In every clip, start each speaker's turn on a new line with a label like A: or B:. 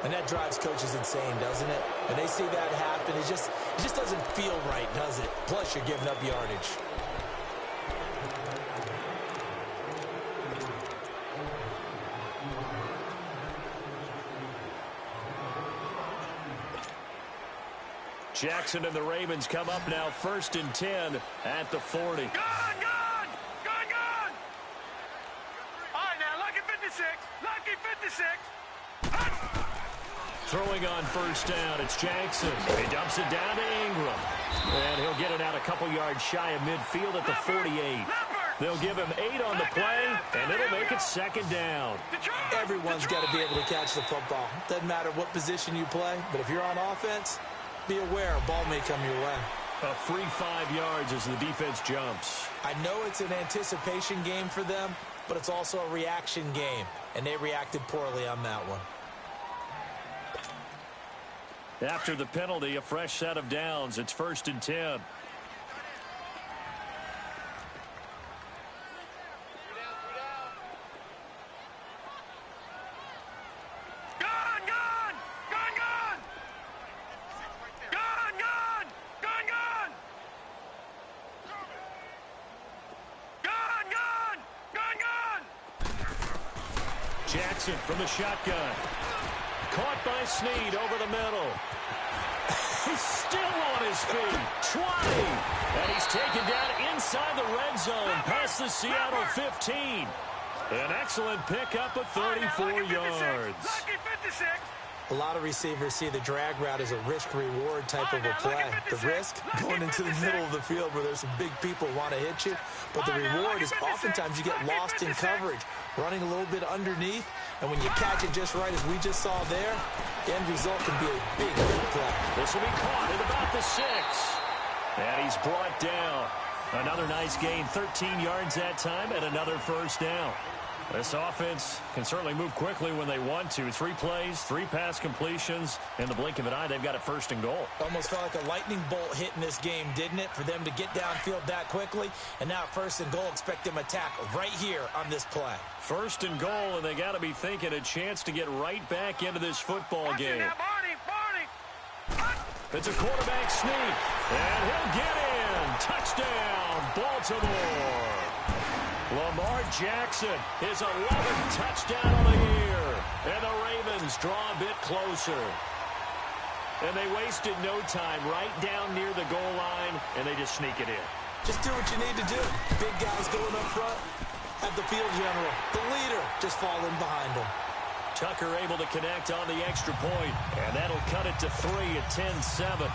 A: And that drives coaches insane, doesn't it? When they see that happen, it just doesn't feel right, does it? Plus, you're giving up yardage.
B: Jackson and the Ravens come up now 1st and 10 at the 40.
C: Gone! All right, now, lucky 56. Lucky 56.
B: Throwing on 1st down, it's Jackson. He dumps it down to Ingram. And he'll get it out a couple yards shy of midfield at the 48. They'll give him 8 on the play, and it'll make it 2nd down.
A: Everyone's got to be able to catch the football. Doesn't matter what position you play, but if you're on offense, be aware a ball may come your way.
B: A free 5 yards as the defense jumps.
A: I know it's an anticipation game for them, but it's also a reaction game, and they reacted poorly on that one.
B: After the penalty, a fresh set of downs. It's 1st and 10. Jackson from the shotgun. Caught by Snead over the middle. He's still on his feet. 20. And he's taken down inside the red zone past the Seattle 15. An excellent pickup of 34 yards.
C: Lucky 56.
A: A lot of receivers see the drag route as a risk-reward type of a play. The risk, going into the middle of the field where there's some big people who want to hit you. But the reward is oftentimes you get lost in coverage, running a little bit underneath. And when you catch it just right, as we just saw there, the end result can be a big play.
B: This will be caught at about the 6. And he's brought down. Another nice gain, 13 yards that time, and another 1st down. This offense can certainly move quickly when they want to. 3 plays, 3 pass completions. In the blink of an eye, they've got it 1st and goal.
A: Almost felt like a lightning bolt hit in this game, didn't it? For them to get downfield that quickly. And now 1st and goal, expect them to attack right here on this play.
B: 1st and goal, and they got to be thinking a chance to get right back into this football game. It's a quarterback sneak, and he'll get in. Touchdown, Baltimore. Lamar Jackson, his 11th touchdown of the year. And the Ravens draw a bit closer. And they wasted no time right down near the goal line, and they just sneak it in.
A: Just do what you need to do. Big guys going up front. At the field general, the leader, just falling behind him.
B: Tucker able to connect on the extra point, and that'll cut it to 3 at 10-7.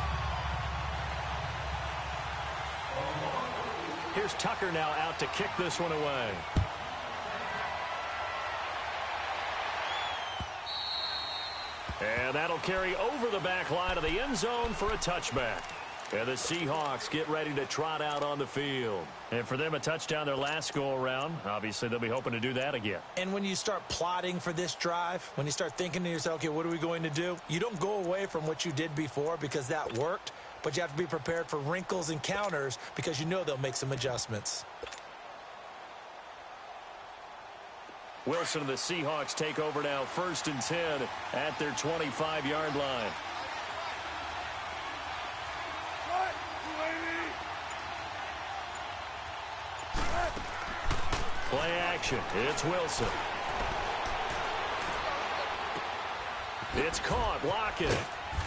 B: Here's Tucker now out to kick this one away. And that'll carry over the back line of the end zone for a touchback. And the Seahawks get ready to trot out on the field. And for them, a touchdown their last go-around. Obviously, they'll be hoping to do that again.
A: And when you start plotting for this drive, when you start thinking to yourself, okay, what are we going to do? You don't go away from what you did before because that worked. But you have to be prepared for wrinkles and counters because you know they'll make some adjustments.
B: Wilson and the Seahawks take over now 1st and 10 at their 25-yard line. Play action. It's Wilson. It's caught. Lockett.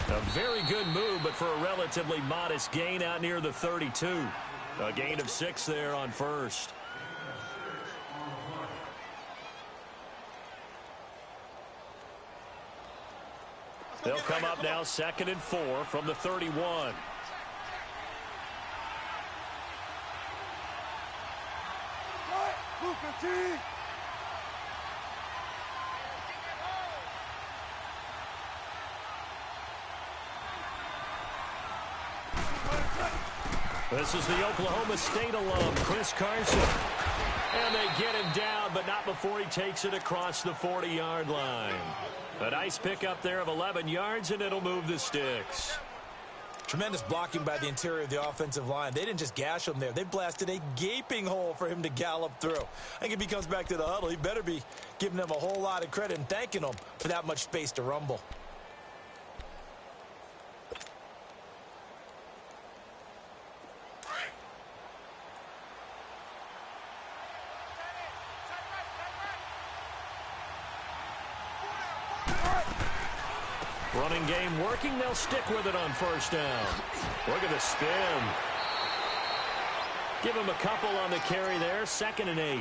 B: A very good move, but for a relatively modest gain out near the 32. A gain of 6 there on 1st. They'll come up now 2nd and 4 from the 31. This is the Oklahoma State alum, Chris Carson. And they get him down, but not before he takes it across the 40-yard line. A nice pickup there of 11 yards, and it'll move the sticks.
A: Tremendous blocking by the interior of the offensive line. They didn't just gash him there. They blasted a gaping hole for him to gallop through. I think if he comes back to the huddle, he better be giving them a whole lot of credit and thanking them for that much space to rumble.
B: Running game working. They'll stick with it on first down. Look at the spin. Give him a couple on the carry there. 2nd and 8.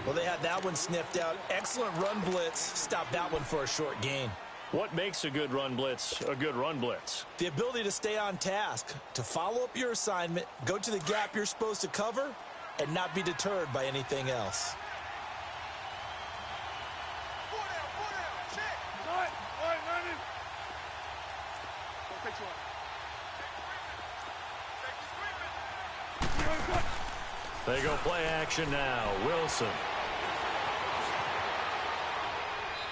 A: Well, they had that one sniffed out. Excellent run blitz. Stop that one for a short gain.
B: What makes a good run blitz a good run blitz?
A: The ability to stay on task, to follow up your assignment, go to the gap you're supposed to cover, and not be deterred by anything else.
B: They go play action now. Wilson.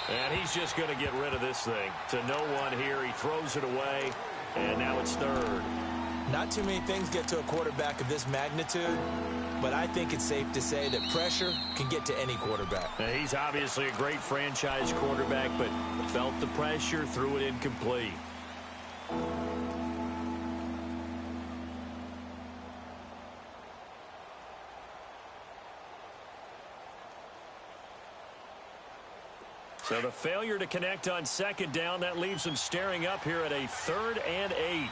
B: And he's just going to get rid of this thing. To no one here. He throws it away. And now it's 3rd.
A: Not too many things get to a quarterback of this magnitude, but I think it's safe to say that pressure can get to any quarterback.
B: Now, he's obviously a great franchise quarterback, but felt the pressure, threw it incomplete. So the failure to connect on 2nd down, that leaves them staring up here at a 3rd and 8.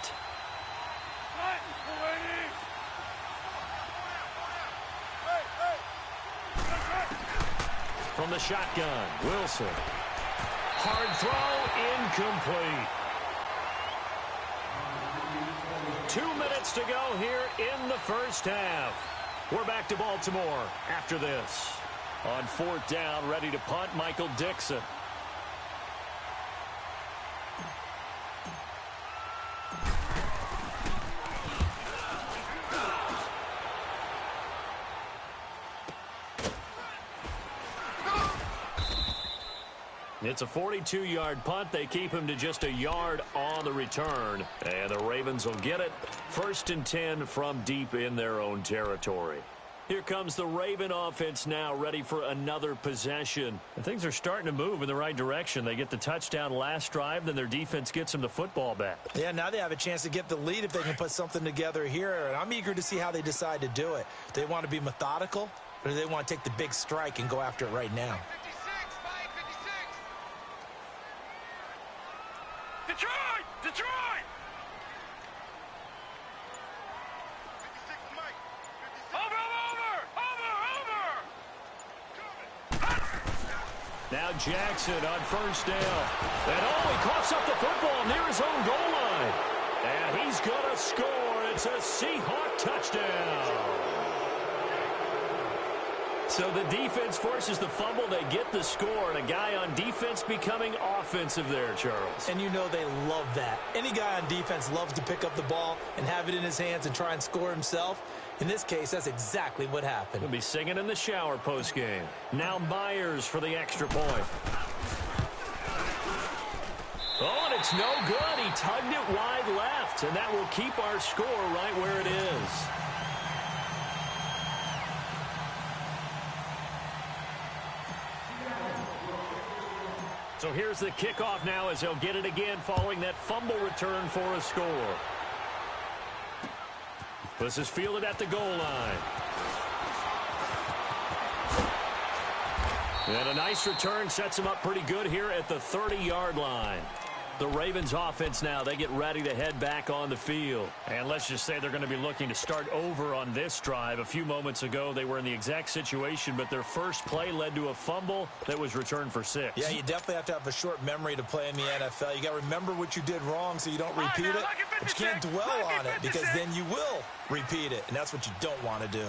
B: From the shotgun, Wilson. Hard throw, incomplete. 2 minutes to go here in the first half. We're back to Baltimore after this. On 4th down, ready to punt, Michael Dixon. It's a 42-yard punt. They keep him to just a yard on the return. And the Ravens will get it. 1st and 10 from deep in their own territory. Here comes the Raven offense now, ready for another possession. And things are starting to move in the right direction. They get the touchdown last drive, then their defense gets them the football back.
A: Yeah, now they have a chance to get the lead if they can put something together here. And I'm eager to see how they decide to do it. Do they want to be methodical, or do they want to take the big strike and go after it right now?
C: Detroit! Detroit!
B: Now Jackson on first down. And he coughs up the football near his own goal line. And he's going to score. It's a Seahawk touchdown. So the defense forces the fumble. They get the score. And a guy on defense becoming offensive there, Charles.
A: And you know they love that. Any guy on defense loves to pick up the ball and have it in his hands and try and score himself. In this case, that's exactly what happened.
B: He'll be singing in the shower postgame. Now Myers for the extra point. Oh, and it's no good. He tugged it wide left, and that will keep our score right where it is. So here's the kickoff now as they'll get it again following that fumble return for a score. This is fielded at the goal line. And a nice return sets him up pretty good here at the 30-yard line. The Ravens offense now, they get ready to head back on the field. And let's just say they're going to be looking to start over on this drive. A few moments ago, they were in the exact situation, but their first play led to a fumble that was returned for 6.
A: Yeah, you definitely have to have a short memory to play in the NFL. You got to remember what you did wrong so you don't repeat it, but you can't dwell on it because then you will repeat it, and that's what you don't want to do.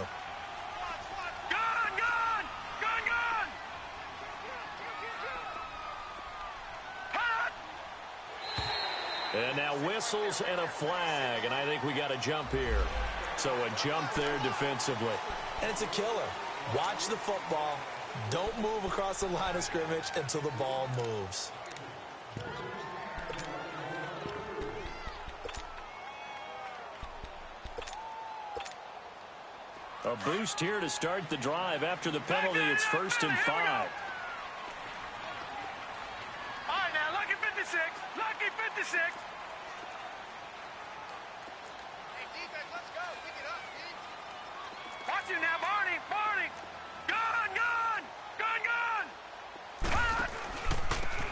B: And now whistles and a flag, and I think we got a jump here. So a jump there defensively.
A: And it's a killer. Watch the football. Don't move across the line of scrimmage until the ball moves.
B: A boost here to start the drive. After the penalty, it's 1st and 5.
C: All right, now, lucky 56. Lucky 56. Hey, defense, let's go. Pick it up, Steve. Watch him now, Barney. Barney. Gun, gun. Gun, gun. Gun.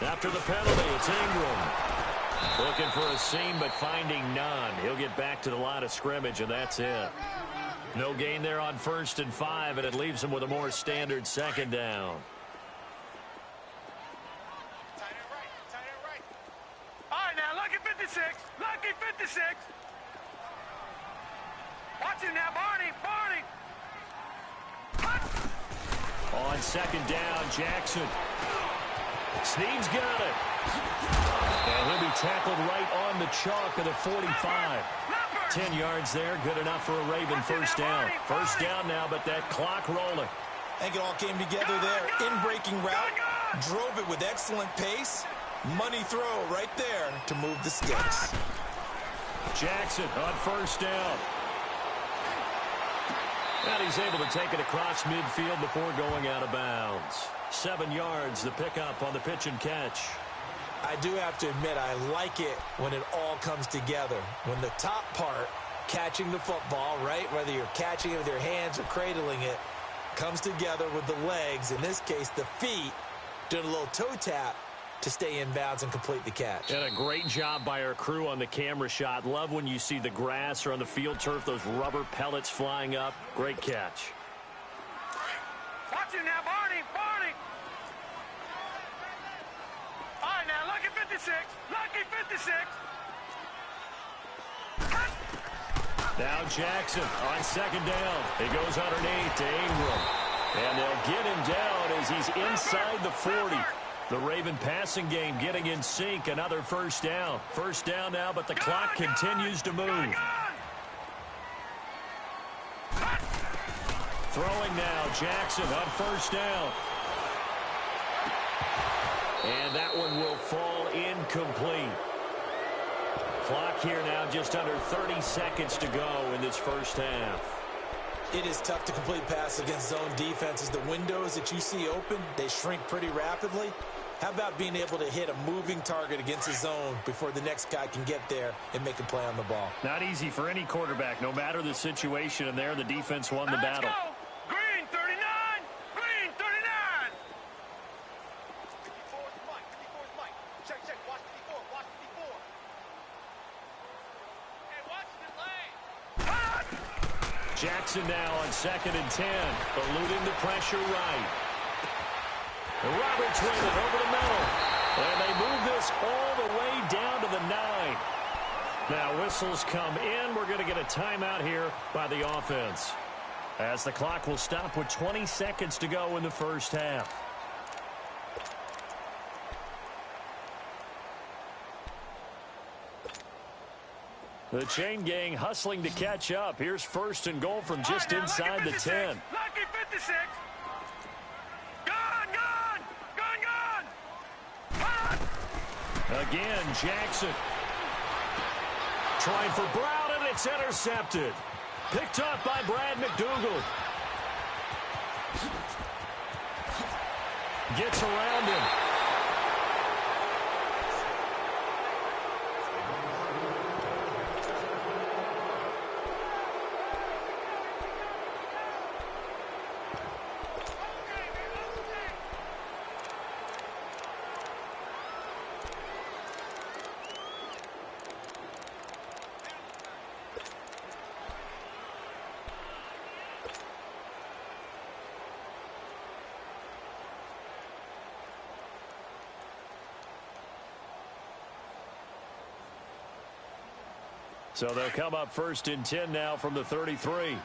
B: After the penalty, it's Ingram. Looking for a seam, but finding none. He'll get back to the line of scrimmage, and that's it. No gain there on 1st and 5, and it leaves him with a more standard 2nd down.
C: All right, now, lucky 56. Lucky 56. Watch him now, Barney. Barney.
B: On 2nd down, Jackson. Snead's got it. And he'll be tackled right on the chalk of the 45. 10 yards there, good enough for a Raven 1st down. 1st down now, but that clock rolling.
A: I think it all came together there. In-breaking route, drove it with excellent pace. Money throw right there to move the sticks.
B: Jackson on 1st down. And he's able to take it across midfield before going out of bounds. 7 yards, the pickup on the pitch and catch.
A: I do have to admit, I like it when it all comes together. When the top part, catching the football, right, whether you're catching it with your hands or cradling it, comes together with the legs, in this case the feet, doing a little toe tap to stay in bounds and complete the catch.
B: And a great job by our crew on the camera shot. Love when you see the grass or on the field turf, those rubber pellets flying up. Great catch.
C: Watch him now, Barney. Barney. All right, now, lucky 56. Lucky 56.
B: Now Jackson on 2nd down. He goes underneath to Ingram. And they'll get him down as he's inside the 40. The Raven passing game getting in sync. Another 1st down. 1st down now, but the clock continues to move. Throwing now, Jackson on 1st down. And that one will fall incomplete. Clock here now just under 30 seconds to go in this 1st half.
A: It is tough to complete passes against zone defenses. The windows that you see open, they shrink pretty rapidly. How about being able to hit a moving target against a zone before the next guy can get there and make a play on the ball?
B: Not easy for any quarterback, no matter the situation, and there the defense won the battle.
C: Let's go. Green 39. Green 39. 54 is Mike. 54 is Mike. Check, check. Watch 54. Watch 54. Hey, watch the lane.
B: Jackson now on 2nd and 10, eluding the pressure right. Roberts with it over the middle. And they move this all the way down to the 9. Now whistles come in. We're going to get a timeout here by the offense, as the clock will stop with 20 seconds to go in the 1st half. The chain gang hustling to catch up. Here's 1st and goal from just inside the 10.
C: Lucky 56. Gone, gone. Gone, gone.
B: Again, Jackson. Trying for Brown, and it's intercepted. Picked up by Brad McDougal. Gets around him. So they'll come up 1st and 10 now from the 33.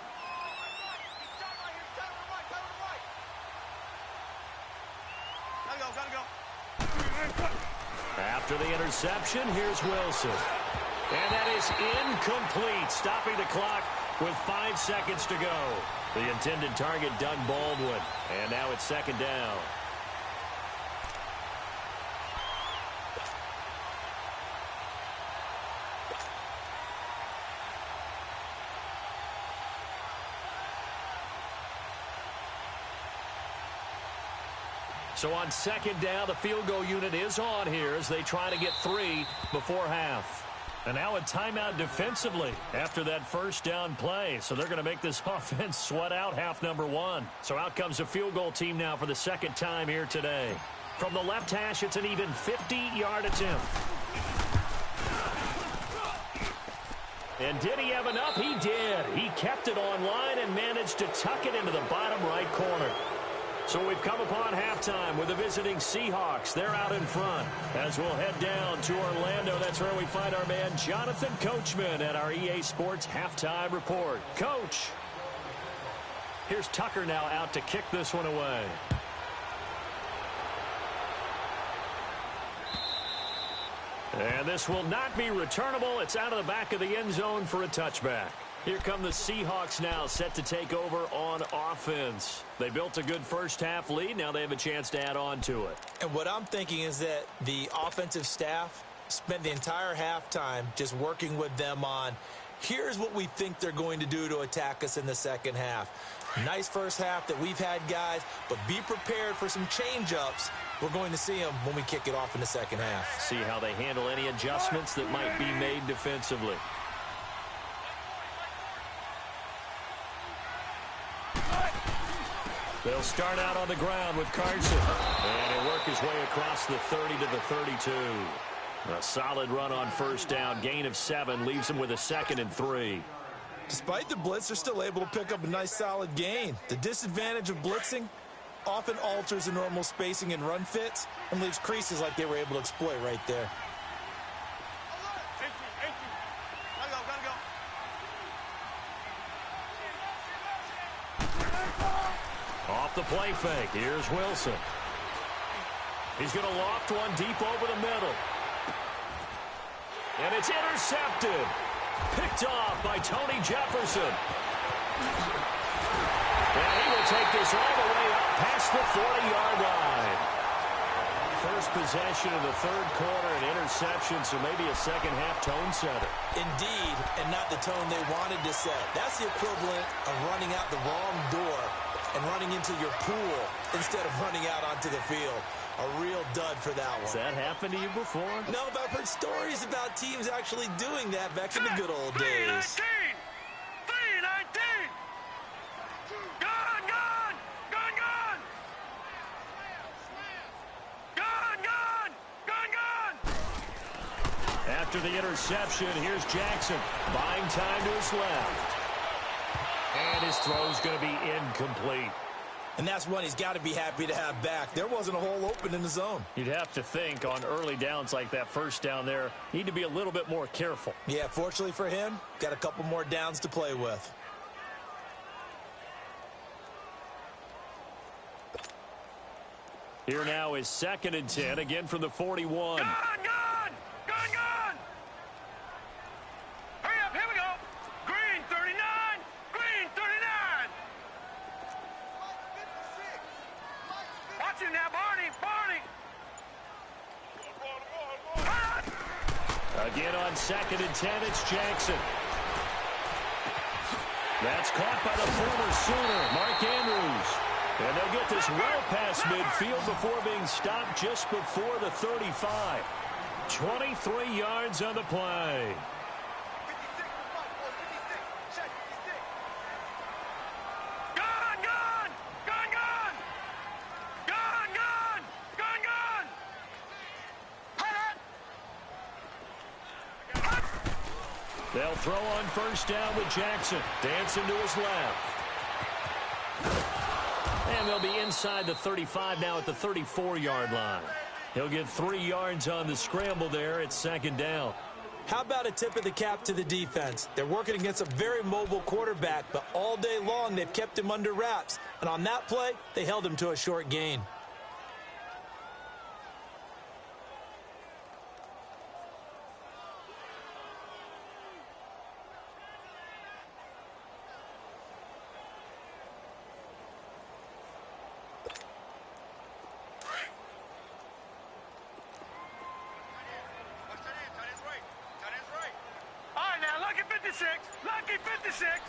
B: After the interception, here's Wilson. And that is incomplete, stopping the clock with 5 seconds to go. The intended target, Doug Baldwin. And now it's 2nd down. So on 2nd down, the field goal unit is on here as they try to get 3 before half. And now a timeout defensively after that 1st down play. So they're going to make this offense sweat out half number 1. So out comes a field goal team now for the 2nd time here today. From the left hash, it's an even 50-yard attempt. And did he have enough? He did. He kept it online and managed to tuck it into the bottom right corner. So we've come upon halftime with the visiting Seahawks. They're out in front. As we'll head down to Orlando, that's where we find our man Jonathan Coachman at our EA Sports Halftime Report. Coach. Here's Tucker now out to kick this one away. And this will not be returnable. It's out of the back of the end zone for a touchback. Here come the Seahawks now, set to take over on offense. They built a good first-half lead. Now they have a chance to add on to it.
A: And what I'm thinking is that the offensive staff spent the entire halftime just working with them on, here's what we think they're going to do to attack us in the second half. Nice first half that we've had, guys, but be prepared for some change-ups. We're going to see them when we kick it off in the second half.
B: See how they handle any adjustments that might be made defensively. They'll start out on the ground with Carson. And he'll work his way across the 30 to the 32. A solid run on first down. Gain of 7 leaves him with a 2nd and 3.
A: Despite the blitz, they're still able to pick up a nice solid gain. The disadvantage of blitzing often alters the normal spacing and run fits and leaves creases like they were able to exploit right there.
B: Off the play fake, here's Wilson. He's going to loft one deep over the middle. And it's intercepted. Picked off by Tony Jefferson. And he will take this all the way up past the 40-yard line. First possession of the third quarter, an interception, so maybe a second-half tone setter.
A: Indeed, and not the tone they wanted to set. That's the equivalent of running out the wrong door and running into your pool instead of running out onto the field. A real dud for that one.
B: Has that happened to you before?
A: No, but I've heard stories about teams actually doing that back in the good old days.
C: 319! Gone, gone! Gone, gone! Gone, gone! Gone, gone!
B: After the interception, here's Jackson. Buying time to his left. And his throw's going to be incomplete.
A: And that's one he's got to be happy to have back. There wasn't a hole open in the zone.
B: You'd have to think on early downs like that first down there, need to be a little bit more careful.
A: Yeah, fortunately for him, got a couple more downs to play with.
B: Here now is 2nd and 10, again from the 41.
C: Gone, gone! Gone, gone! Hurry up, here we go! Green 39! Green 39! Watch him now, Barney! Barney!
B: Again on 2nd and 10, it's Jackson. That's caught by the former Sooner, Mark Andrews. And they'll get this well past midfield before being stopped just before the 35. 23 yards on the play.
C: Gone, gone! Gone, gone! Gone, gone! Gone, gone!
B: They'll throw on first down with Jackson. Dancing to his left. And they'll be inside the 35 now at the 34-yard line. He'll get 3 yards on the scramble there at 2nd down.
A: How about a tip of the cap to the defense? They're working against a very mobile quarterback, but all day long they've kept him under wraps. And on that play, they held him to a short gain.
C: Lucky 56.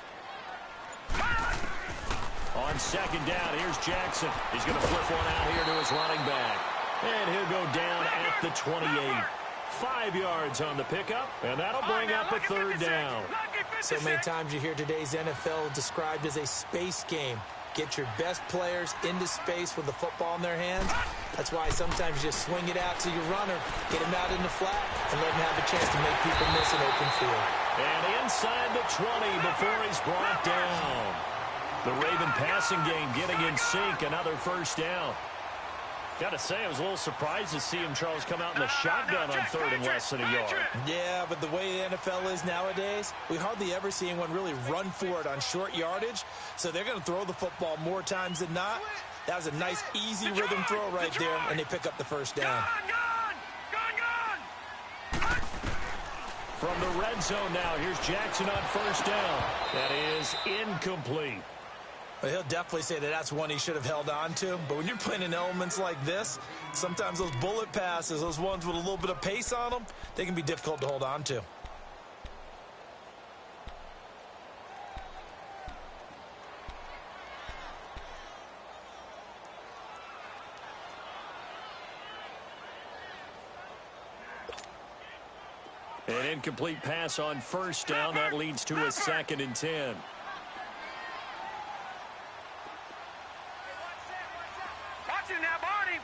B: On 2nd down, here's Jackson. He's going to flip one out here to his running back. And he'll go down at the 28. 5 yards on the pickup, and that'll bring up a 3rd down.
A: So many times you hear today's NFL described as a space game. Get your best players into space with the football in their hands. That's why sometimes you just swing it out to your runner, get him out in the flat, and let him have a chance to make people miss an open field.
B: And inside the 20 before he's brought down. The Raven passing game getting in sync. Another first down. Got to say, I was a little surprised to see him, Charles, come out in the shotgun on third and less than a yard.
A: Yeah, but the way the NFL is nowadays, we hardly ever see anyone really run for it on short yardage. So they're going to throw the football more times than not. That was a nice, easy rhythm throw right there, and they pick up the first down.
B: From the red zone now, here's Jackson on first down. That is incomplete.
A: Well, he'll definitely say that that's one he should have held on to. But when you're playing in elements like this, sometimes those bullet passes, those ones with a little bit of pace on them, they can be difficult to hold on to.
B: An incomplete pass on first down. That leads to a 2nd and 10.
C: Watch it now, Barney!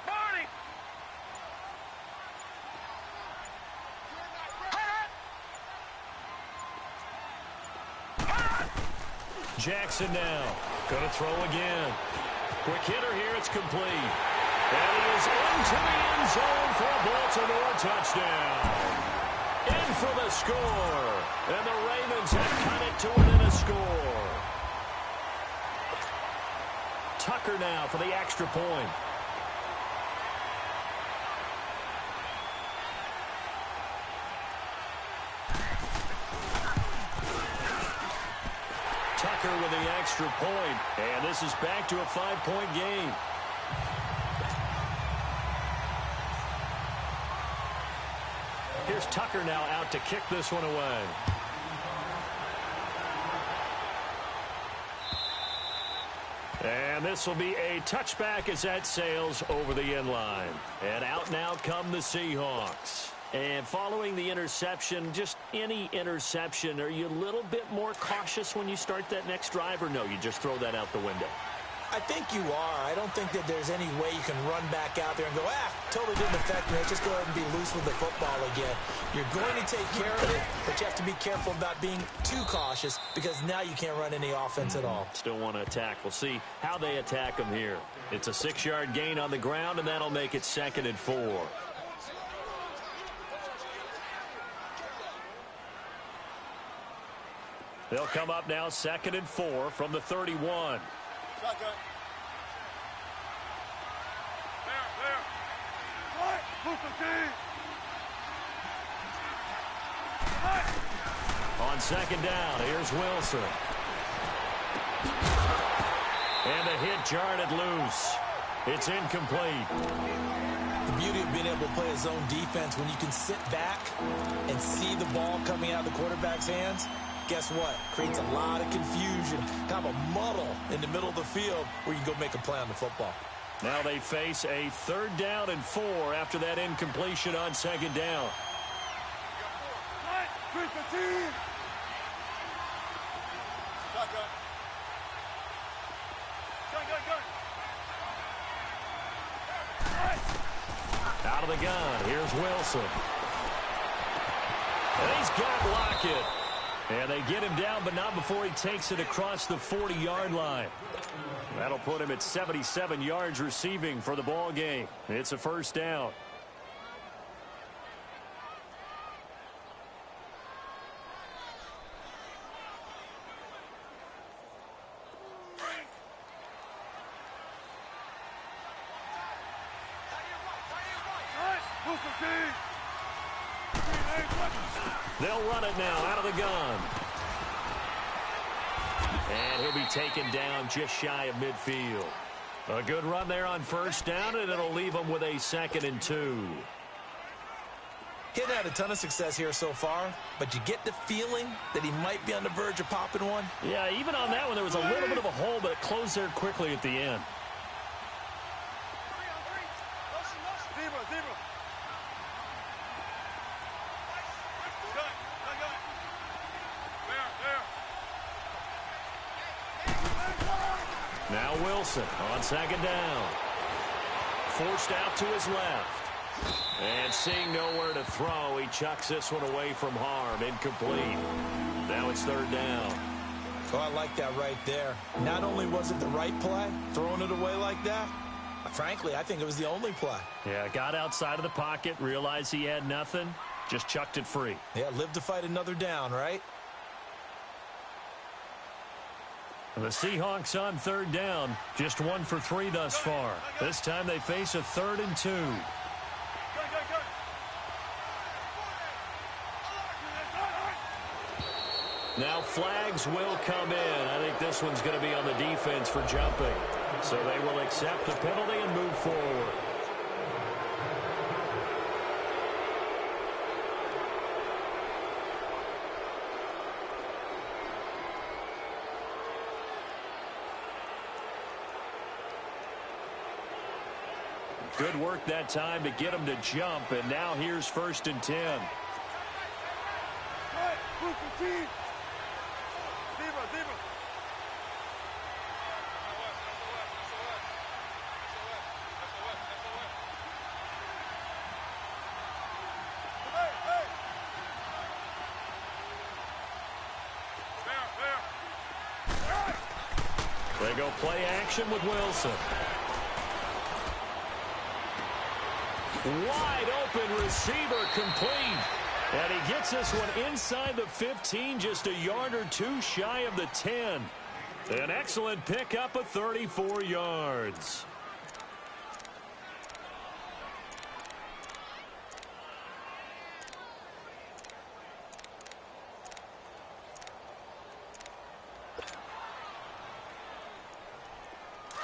B: Jackson now. Going to throw again. Quick hitter here. It's complete. And he is into the end zone for a Baltimore touchdown. In for the score. And the Ravens have cut it to within a score. Tucker now for the extra point. Tucker with the extra point. And this is back to a 5-point game. Here's Tucker now out to kick this one away. And this will be a touchback as that sails over the end line. And out now come the Seahawks. And following the interception, just any interception, are you a little bit more cautious when you start that next drive, or no, you just throw that out the window?
A: I think you are. I don't think that there's any way you can run back out there and go, totally didn't affect me. Let's just go ahead and be loose with the football again. You're going to take care of it, but you have to be careful about being too cautious because now you can't run any offense at all.
B: Still want to attack. We'll see how they attack them here. It's a 6-yard gain on the ground, and that'll make it 2nd and 4. They'll come up now 2nd and 4 from the 31. On 2nd down, here's Wilson. And the hit jarred it loose. It's incomplete.
A: The beauty of being able to play a zone defense when you can sit back and see the ball coming out of the quarterback's hands, guess what? Creates a lot of confusion, kind of a muddle in the middle of the field where you can go make a play on the football.
B: Now they face a 3rd down and 4 after that incompletion on 2nd down. Out of the gun, here's Wilson. And he's got Lockett. And they get him down, but not before he takes it across the 40-yard line. That'll put him at 77 yards receiving for the ball game. It's a 1st down. They'll run it now out of the gun. And he'll be taken down just shy of midfield. A good run there on 1st down, and it'll leave him with a 2nd and 2.
A: He hadn't had a ton of success here so far, but you get the feeling that he might be on the verge of popping one.
B: Yeah, even on that one, there was a little bit of a hole, but it closed there quickly at the end. Now Wilson on 2nd down. Forced out to his left. And seeing nowhere to throw, he chucks this one away from harm. Incomplete. Now it's third down.
A: Oh, I like that right there. Not only was it the right play, throwing it away like that, frankly, I think it was the only play.
B: Yeah, got outside of the pocket, realized he had nothing, just chucked it free.
A: Yeah, live to fight another down, right?
B: The Seahawks on third down, just 1 for 3 thus far. This time they face a 3rd and 2. Now flags will come in. I think this one's going to be on the defense for jumping. So they will accept the penalty and move forward. Good work that time to get him to jump, and now here's 1st and 10. They go play action with Wilson. Wide open receiver complete. And he gets this one inside the 15, just a yard or 2 shy of the 10. An excellent pickup of 34 yards.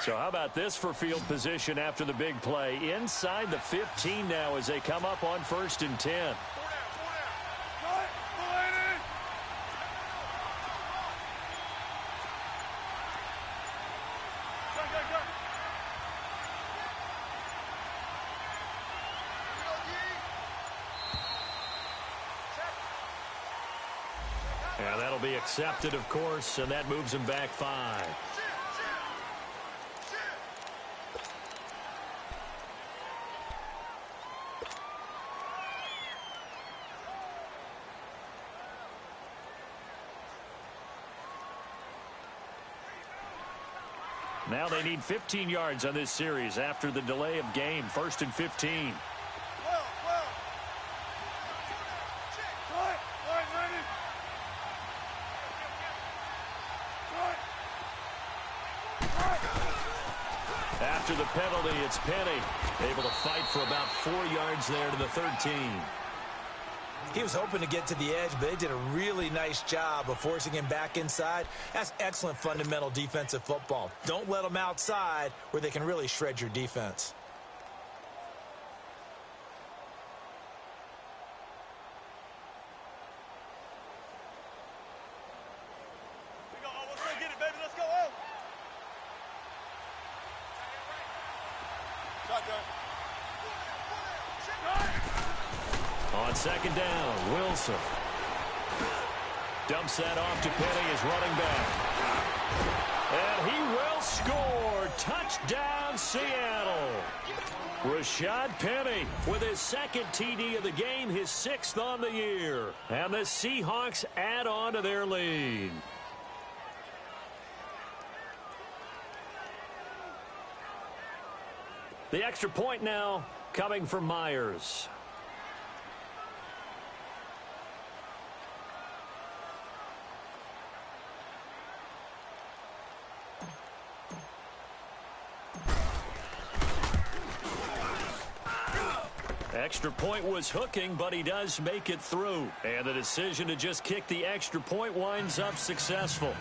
B: So how about this for field position after the big play? Inside the 15 now as they come up on 1st and 10. Yeah, that'll be accepted, of course, and that moves him back 5. Now they need 15 yards on this series after the delay of game. 1st and 15. After the penalty, it's Penny. Able to fight for about 4 yards there to the 13.
A: He was hoping to get to the edge, but they did a really nice job of forcing him back inside. That's excellent fundamental defensive football. Don't let them outside where they can really shred your defense.
B: On 2nd down, Wilson dumps that off to Penny as running back. And he will score. Touchdown, Seattle. Rashad Penny with his 2nd TD of the game, his 6th on the year. And the Seahawks add on to their lead. The extra point now coming from Myers. Extra point was hooking, but he does make it through. And the decision to just kick the extra point winds up successful.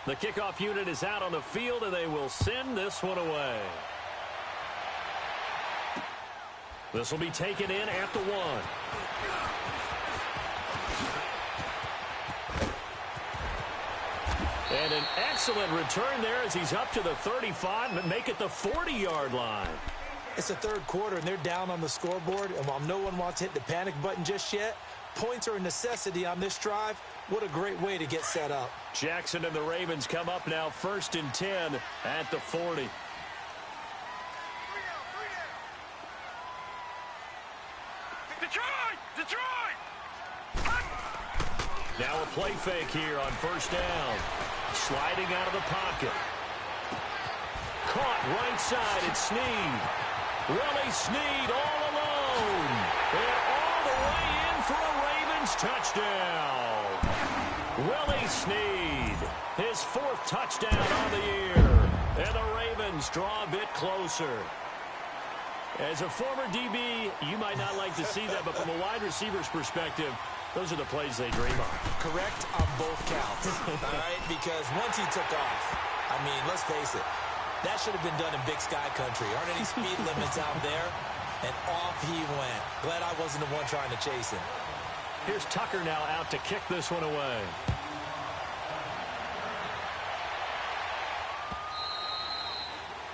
B: The kickoff unit is out on the field, and they will send this one away. This will be taken in at the 1. And an excellent return there as he's up to the 35 and make it the 40-yard line.
A: It's the third quarter, and they're down on the scoreboard, and while no one wants to hit the panic button just yet, points are a necessity on this drive. What a great way to get set up.
B: Jackson and the Ravens come up now 1st and 10 at the 40.
C: Detroit!
B: Now a play fake here on 1st down. Sliding out of the pocket. Caught right side, it's Snead. Willie Snead all alone. And all the way in for a Ravens touchdown. Willie Snead, his 4th touchdown on the year. And the Ravens draw a bit closer. As a former DB, you might not like to see that, but from a wide receiver's perspective, those are the plays they dream of.
A: Correct on both counts, all right? Because once he took off, I mean, let's face it, that should have been done in Big Sky Country. Aren't any speed limits out there? And off he went. Glad I wasn't the one trying to chase him.
B: Here's Tucker now out to kick this one away.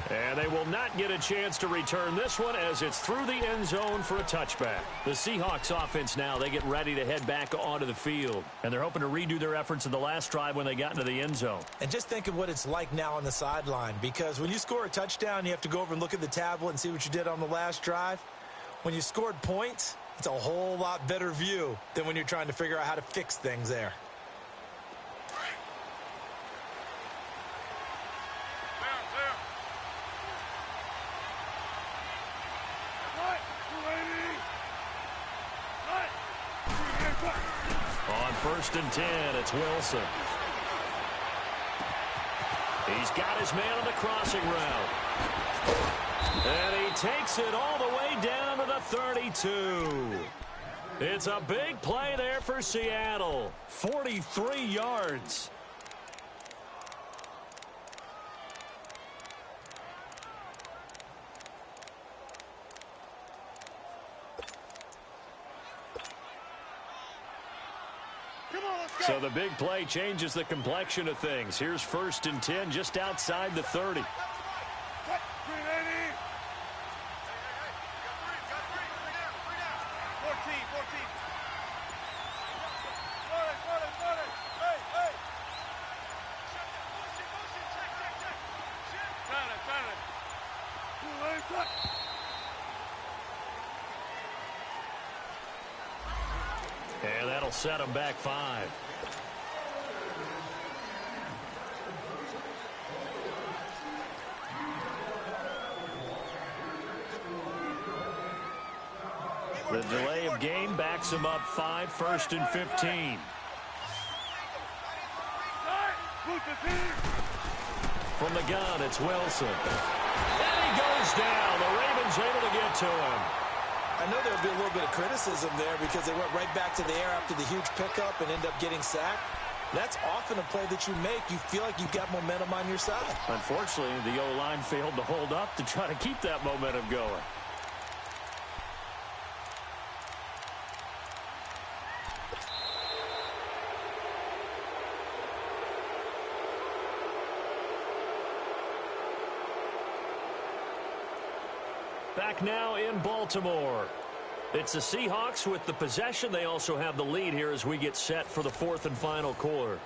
B: And they will not get a chance to return this one as it's through the end zone for a touchback. The Seahawks offense now, they get ready to head back onto the field. And they're hoping to redo their efforts in the last drive when they got into the end zone.
A: And just think of what it's like now on the sideline, because when you score a touchdown, you have to go over and look at the tablet and see what you did on the last drive. When you scored points, it's a whole lot better view than when you're trying to figure out how to fix things there.
B: On 1st and 10, it's Wilson. He's got his man on the crossing route. And he takes it all the way down to the 32. It's a big play there for Seattle. 43 yards. So the big play changes the complexion of things. Here's 1st and 10 just outside the 30. And that'll set them back 5. The delay of game backs him up 5, 1st and 15. From the gun, it's Wilson. And he goes down. The Ravens able to get to him.
A: I know there'll be a little bit of criticism there because they went right back to the air after the huge pickup and end up getting sacked. That's often a play that you make. You feel like you've got momentum on your side.
B: Unfortunately, the O-line failed to hold up to try to keep that momentum going. Back now in Baltimore. It's the Seahawks with the possession. They also have the lead here as we get set for the 4th and final quarter.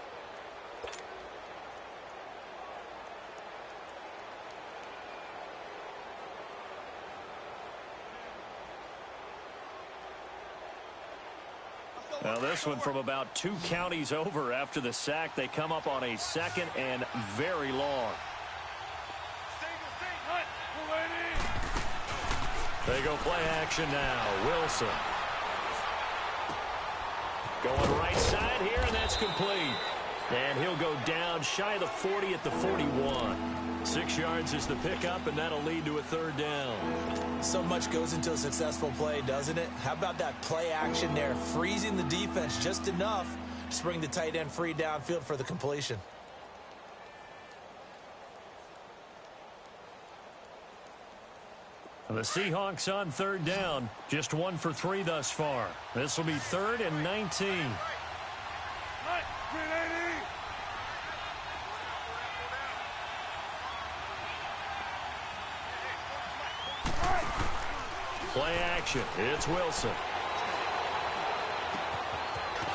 B: Now this one from about 2 counties over after the sack. They come up on a 2nd and very long. They go play action now. Wilson. Going right side here, and that's complete. And he'll go down shy of the 40 at the 41. 6 yards is the pickup, and that'll lead to a 3rd down.
A: So much goes into a successful play, doesn't it? How about that play action there? Freezing the defense just enough to bring the tight end free downfield for the completion.
B: The Seahawks on 3rd down, just 1 for 3 thus far. This will be 3rd and 19. Play action. It's Wilson.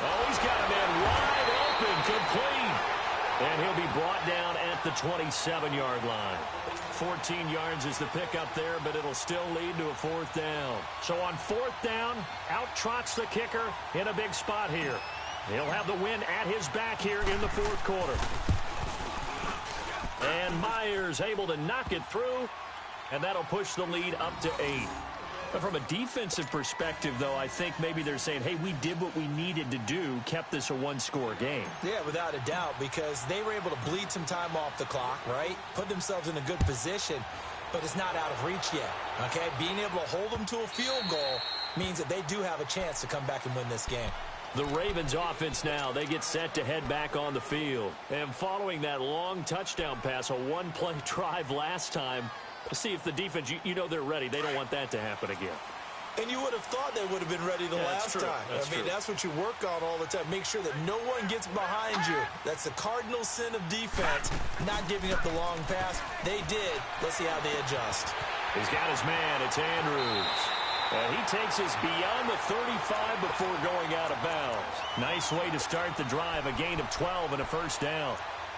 B: Oh, he's got a man wide open, complete. And he'll be brought down at the 27-yard line. 14 yards is the pickup there, but it'll still lead to a fourth down. So on fourth down, out trots the kicker in a big spot here. He'll have the win at his back here in the fourth quarter. And Myers able to knock it through, and that'll push the lead up to 8. But from a defensive perspective, though, I think maybe they're saying, hey, we did what we needed to do, kept this a one-score game.
A: Yeah, without a doubt, because they were able to bleed some time off the clock, right? Put themselves in a good position, but it's not out of reach yet, okay? Being able to hold them to a field goal means that they do have a chance to come back and win this game.
B: The Ravens offense now, they get set to head back on the field. And following that long touchdown pass, a one-play drive last time, to see if the defense, you know they're ready. They don't want that to happen again.
A: And you would have thought they would have been ready the last time. That's what you work on all the time. Make sure that no one gets behind you. That's the cardinal sin of defense, not giving up the long pass. They did. Let's see how they adjust.
B: He's got his man. It's Andrews. And he takes us beyond the 35 before going out of bounds. Nice way to start the drive. A gain of 12 and a first down.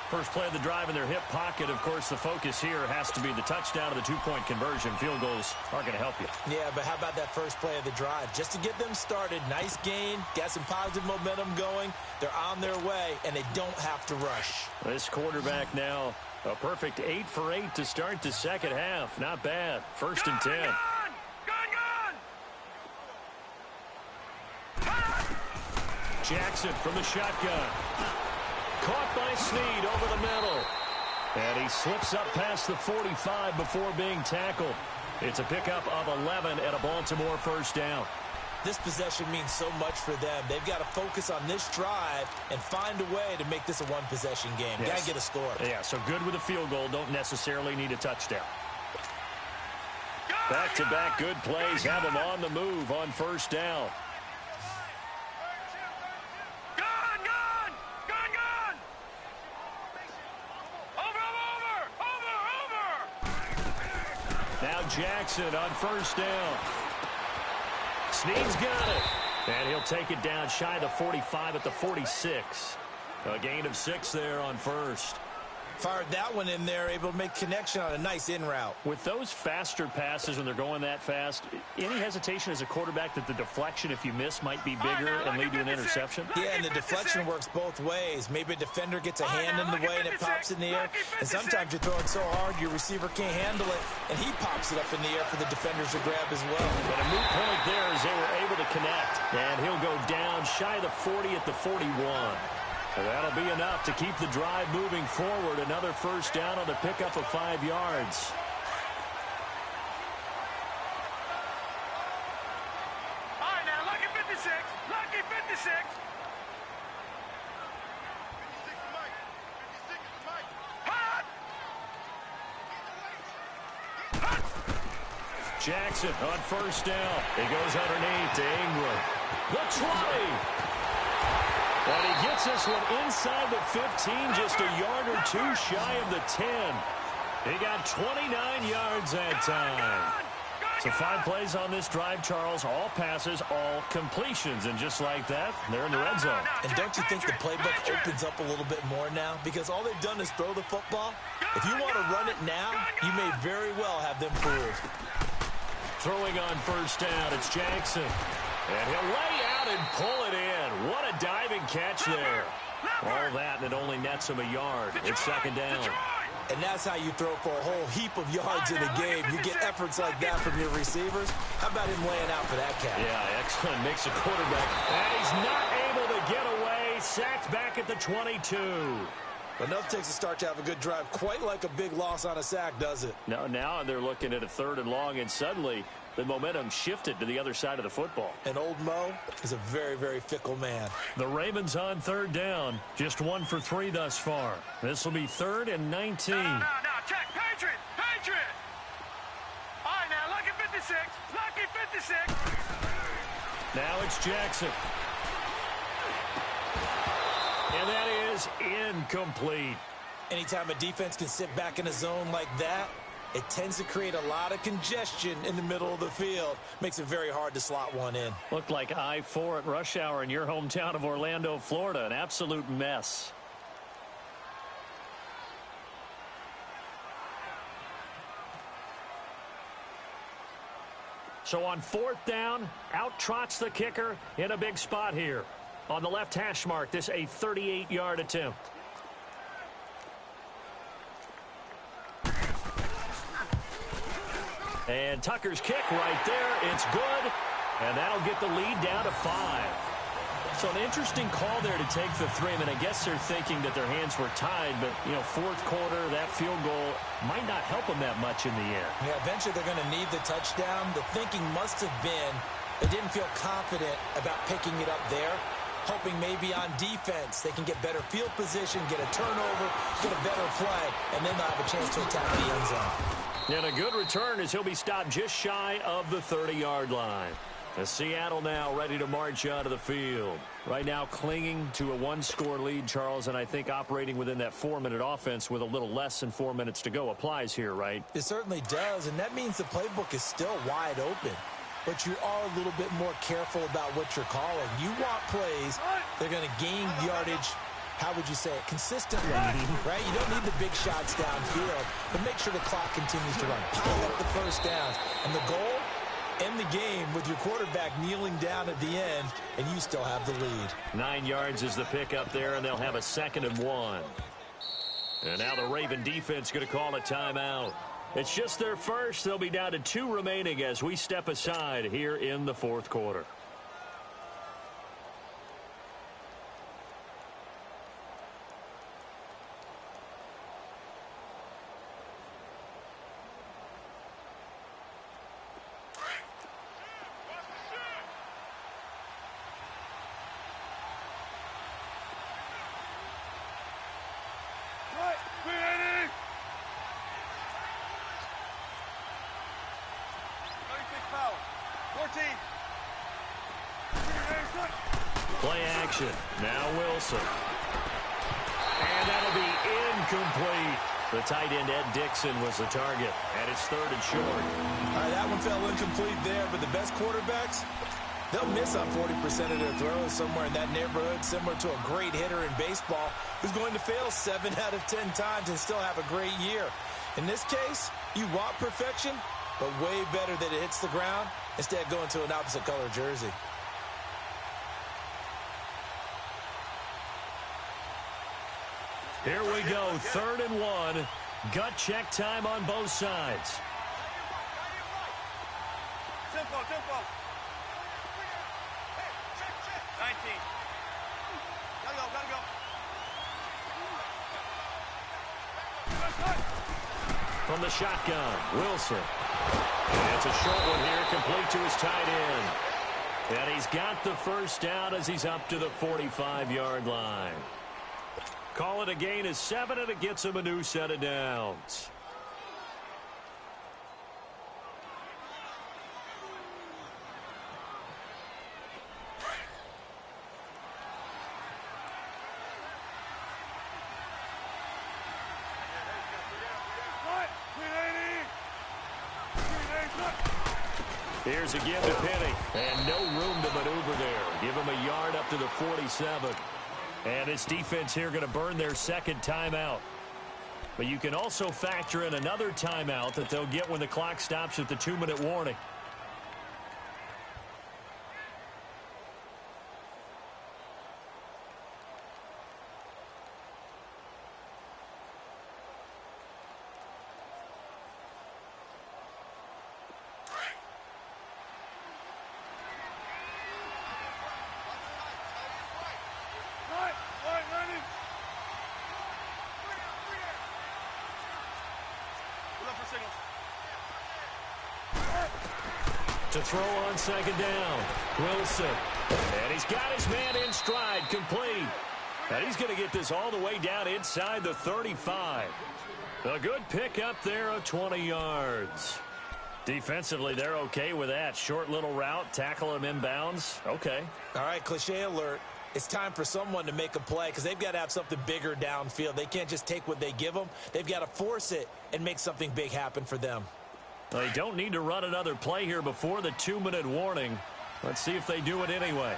B: First play of the drive in their hip pocket. Of course, the focus here has to be the touchdown of the two-point conversion. Field goals aren't going to help you.
A: Yeah, but how about that first play of the drive? Just to get them started, nice gain, got some positive momentum going. They're on their way, and they don't have to rush.
B: This quarterback now, a perfect 8 for 8 to start the second half. Not bad. First and 10. Jackson from the shotgun. Caught by Snead over the middle. And he slips up past the 45 before being tackled. It's a pickup of 11 and a Baltimore first down.
A: This possession means so much for them. They've got to focus on this drive and find a way to make this a one-possession game.
B: Yes.
A: Got to get a score.
B: Yeah, so good with a field goal. Don't necessarily need a touchdown. Back-to-back good plays have them on the move on first down. Jackson on first down. Snead's got it. And he'll take it down shy of the 45 at the 46. A gain of 6 there on first.
A: Fired that one in there, able to make connection on a nice in route.
B: With those faster passes when they're going that fast, any hesitation as a quarterback that the deflection, if you miss, might be bigger and lead to an interception?
A: Yeah, and the deflection works both ways. Maybe a defender gets a hand in the way and it pops in the air. And sometimes you're throwing so hard your receiver can't handle it, and he pops it up in the air for the defenders to grab as well.
B: But a moot point there as they were able to connect. And he'll go down shy of the 40 at the 41. And that'll be enough to keep the drive moving forward. Another first down on the pickup of 5 yards.
C: All right, now, lucky 56. Lucky 56. 56 is Mike. 56 is Mike. Hot!
B: Jackson on first down. He goes underneath to Ingram. The try. And he gets this one inside the 15, just a yard or two shy of the 10. He got 29 yards that time. So 5 plays on this drive, Charles. All passes, all completions. And just like that, they're in the red zone.
A: And don't you think the playbook opens up a little bit more now? Because all they've done is throw the football. If you want to run it now, you may very well have them fooled.
B: Throwing on first down, it's Jackson. And he'll lay out and pull it in. What a diving catch there. All that, and it only nets him a yard. It's second down.
A: And that's how you throw for a whole heap of yards in a game. You get efforts like that from your receivers. How about him laying out for that catch?
B: Yeah, excellent. Makes a quarterback. And he's not able to get away. Sacked back at the 22.
A: Enough takes a start to have a good drive. Quite like a big loss on a sack, does it?
B: No, now they're looking at a 3rd and long, and suddenly the momentum shifted to the other side of the football.
A: And old Mo is a very, very fickle man.
B: The Ravens on 3rd down. Just 1 for 3 thus far. This will be 3rd and 19.
C: No, check. Patriot. All right, now, lucky 56. Lucky 56.
B: Now it's Jackson. And that is incomplete.
A: Anytime a defense can sit back in a zone like that, It tends to create a lot of congestion in the middle of the field. Makes it very hard to slot one in.
B: Looked like I-4 at rush hour in your hometown of Orlando, Florida. An absolute mess. So on 4th down, out trots the kicker in a big spot here. On the left hash mark, this a 38-yard attempt. And Tucker's kick right there. It's good. And that'll get the lead down to 5. So an interesting call there to take the 3. I mean, I guess they're thinking that their hands were tied, but, you know, 4th quarter, that field goal might not help them that much in the air.
A: Yeah, eventually they're going to need the touchdown. The thinking must have been they didn't feel confident about picking it up there, hoping maybe on defense they can get better field position, get a turnover, get a better play, and then they'll have a chance to attack the end zone.
B: And a good return as he'll be stopped just shy of the 30-yard line. As Seattle now ready to march out of the field. Right now clinging to a 1-score lead, Charles, and I think operating within that 4-minute offense with a little less than 4 minutes to go applies here, right?
A: It certainly does, and that means the playbook is still wide open. But you are a little bit more careful about what you're calling. You want plays that are going to gain yardage, how would you say it, consistently, right? You don't need the big shots downfield, but make sure the clock continues to run. Pile up the first downs. And the goal? End the game with your quarterback kneeling down at the end, and you still have the lead.
B: 9 yards is the pickup there, and they'll have a 2nd and 1. And now the Raven defense going to call a timeout. It's just their first. They'll be down to 2 remaining as we step aside here in the 4th quarter. Play action. Now Wilson. And that'll be incomplete. The tight end, Ed Dixon, was the target. And it's 3rd and short.
A: All right, that one fell incomplete there, but the best quarterbacks, they'll miss on 40% of their throws somewhere in that neighborhood, similar to a great hitter in baseball who's going to fail 7 out of 10 times and still have a great year. In this case, you want perfection, but way better that it hits the ground instead of going to an opposite color jersey.
B: Here we go, 3rd and 1. Gut check time on both sides.
C: Tempo. 19. Gotta go.
B: From the shotgun, Wilson. And it's a short one here, complete to his tight end. And he's got the first down as he's up to the 45-yard line. Call it a gain of 7, and it gets him a new set of downs. Here's a give to Penny, and no room to maneuver there. Give him a yard up to the 47. And this defense here going to burn their 2nd timeout. But you can also factor in another timeout that they'll get when the clock stops at the 2-minute warning. To throw on 2nd down, Wilson. And he's got his man in stride, complete. And he's going to get this all the way down inside the 35. A good pickup there of 20 yards. Defensively, they're okay with that. Short little route, tackle him inbounds. Okay.
A: All right, cliche alert. It's time for someone to make a play because they've got to have something bigger downfield. They can't just take what they give them. They've got to force it and make something big happen for them.
B: They don't need to run another play here before the 2-minute warning. Let's see if they do it anyway.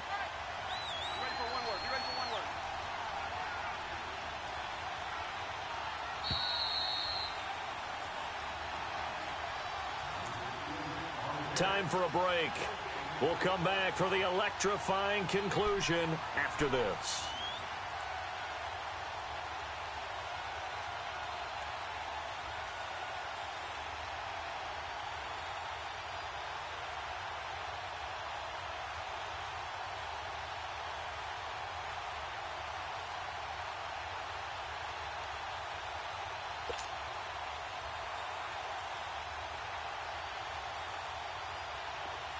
B: Time for a break. We'll come back for the electrifying conclusion after this.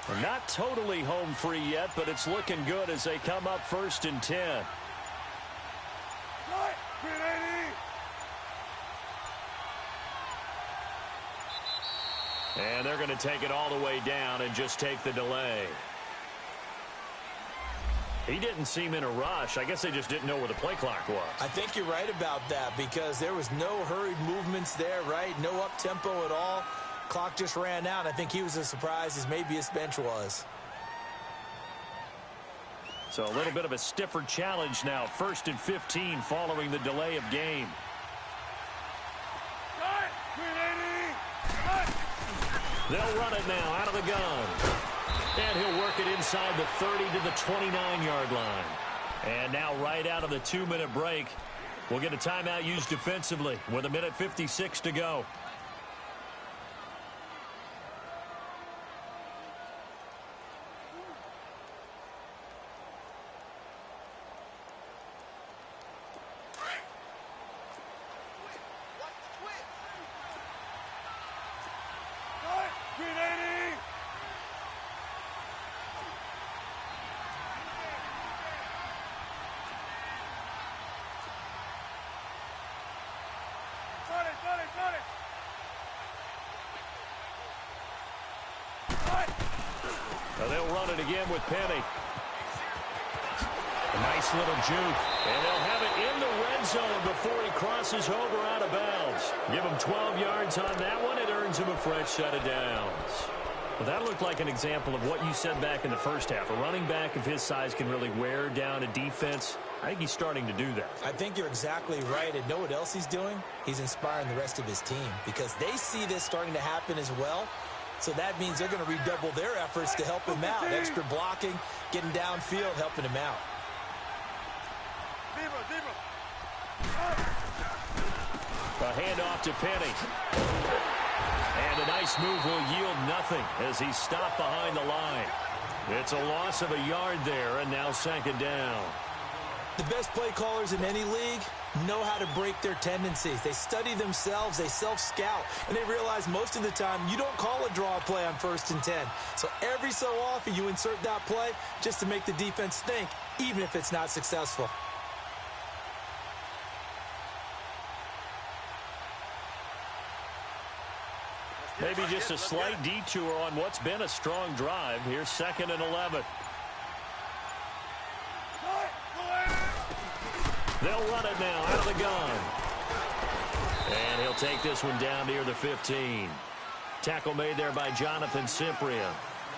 B: They're not totally home free yet, but it's looking good as they come up 1st and 10. And they're going to take it all the way down and just take the delay. He didn't seem in a rush. I guess they just didn't know where the play clock was.
A: I think you're right about that because there was no hurried movements there, right? No up-tempo at all. Clock just ran out. I think he was as surprised as maybe his bench was.
B: So a little bit of a stiffer challenge now. 1st and 15 following the delay of game. They'll run it now out of the gun. And he'll work it inside the 30 to the 29-yard line. And now right out of the 2-minute break, we'll get a timeout used defensively with 1:56 to go. Now they'll run it again with Penny. A nice little juke. And they'll have it in the red zone before he crosses over out of bounds. Give him 12 yards on that one. It earns him a fresh set of downs. Well, that looked like an example of what you said back in the first half. A running back of his size can really wear down a defense. I think he's starting to do that.
A: I think you're exactly right. And know what else he's doing? He's inspiring the rest of his team because they see this starting to happen as well. So that means they're going to redouble their efforts to help him out. Extra blocking, getting downfield, helping him out.
B: A handoff to Penny. And a nice move will yield nothing as he's stopped behind the line. It's a loss of a yard there, and now 2nd down.
A: The best play callers in any league know how to break their tendencies. They study themselves, they self-scout, and they realize most of the time you don't call a draw play on 1st and 10. So every so often you insert that play just to make the defense think, even if it's not successful.
B: Maybe just a slight detour on what's been a strong drive. Here's 2nd and 11. They'll run it now out of the gun. And he'll take this one down near the 15. Tackle made there by Jonathan Cyprien.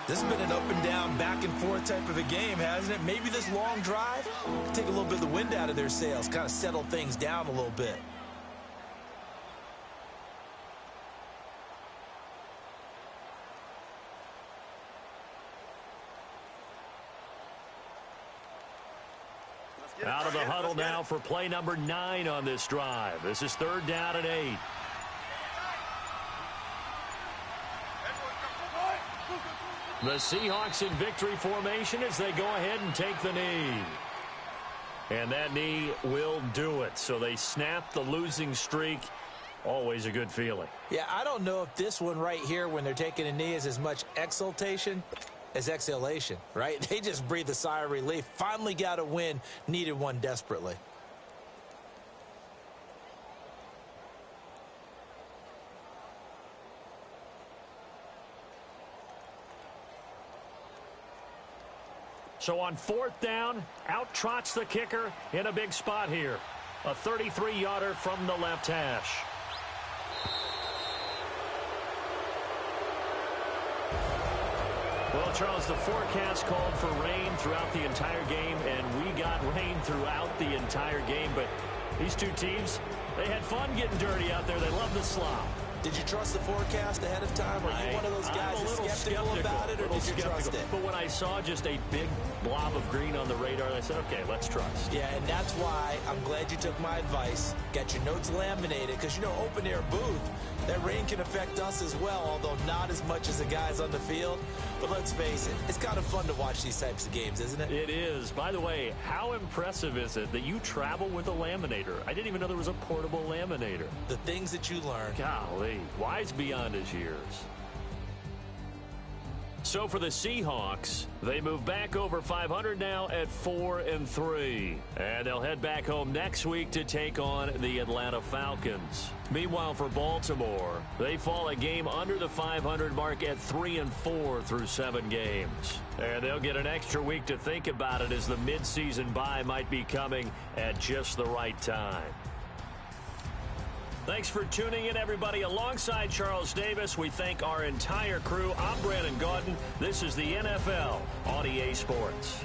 A: This has been an up and down, back and forth type of a game, hasn't it? Maybe this long drive will take a little bit of the wind out of their sails, kind of settle things down a little bit.
B: Out of the huddle now for play number 9 on this drive. This is 3rd down and 8. The Seahawks in victory formation as they go ahead and take the knee. And that knee will do it. So they snap the losing streak. Always a good feeling.
A: Yeah, I don't know if this one right here when they're taking a knee is as much exultation as exhalation, right? They just breathe a sigh of relief. Finally got a win, needed one desperately.
B: So on 4th down, out trots the kicker in a big spot here. A 33-yarder from the left hash. Well, Charles, the forecast called for rain throughout the entire game, and we got rain throughout the entire game. But these two teams, they had fun getting dirty out there. They love the slop.
A: Did you trust the forecast ahead of time? Were you one of those guys that's skeptical about it, or did you trust it?
B: But when I saw just a big blob of green on the radar, I said, okay, let's trust.
A: Yeah, and that's why I'm glad you took my advice. Got your notes laminated, because, you know, open-air booth, that rain can affect us as well, although not as much as the guys on the field. But let's face it, it's kind of fun to watch these types of games, isn't it?
B: It is. By the way, how impressive is it that you travel with a laminator? I didn't even know there was a portable laminator.
A: The things that you learn.
B: Golly, wise beyond his years. So for the Seahawks, they move back over 500 now at 4-3. And they'll head back home next week to take on the Atlanta Falcons. Meanwhile, for Baltimore, they fall a game under the 500 mark at 3-4 through 7 games. And they'll get an extra week to think about it, as the midseason bye might be coming at just the right time. Thanks for tuning in, everybody. Alongside Charles Davis, we thank our entire crew. I'm Brandon Gaudin. This is the NFL on EA Sports.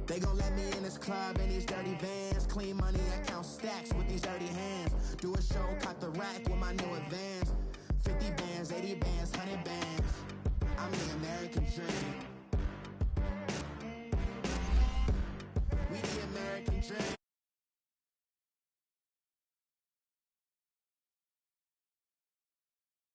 D: They gon' let me in this club in these dirty vans. Clean money, I count stacks with these dirty hands. Do a show, cut the rack with my new advance. 50 bands, 80 bands, 100 bands. I'm the American dream. We the American dream.